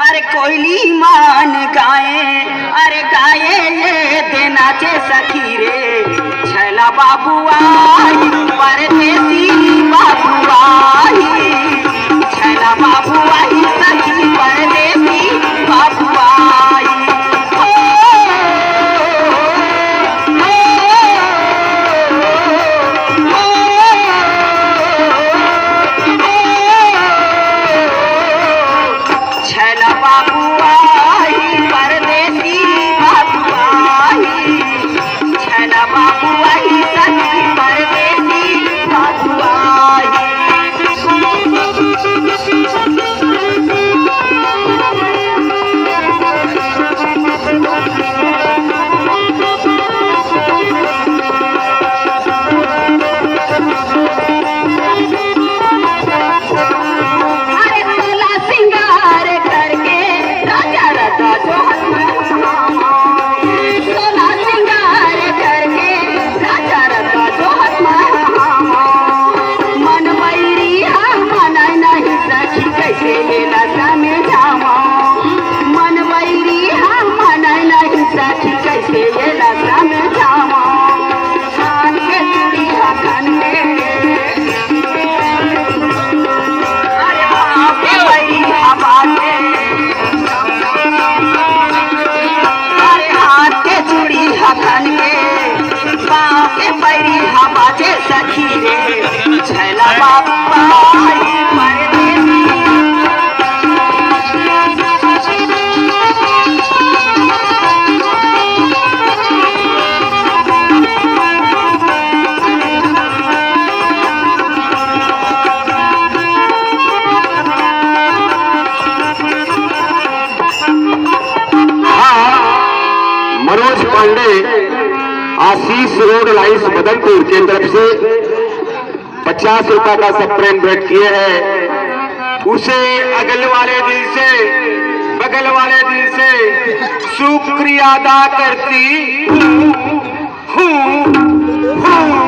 अरे कोयली मान गाए, अरे गाए ये देना चे सखी रे छैला बाबुआ परदेसी बाबुआ छैला बाबुआ सखी परदेसी बाबुआ। सखी रे छैला बाबुआ मनोज पांडे आशीष रोड लाइन्स बदलपुर की तरफ से 50 रुपए का सप्रेम भेंट किए हैं। उसे अगल वाले दिल से बगल वाले दिल से शुक्रिया अदा करती हूँ।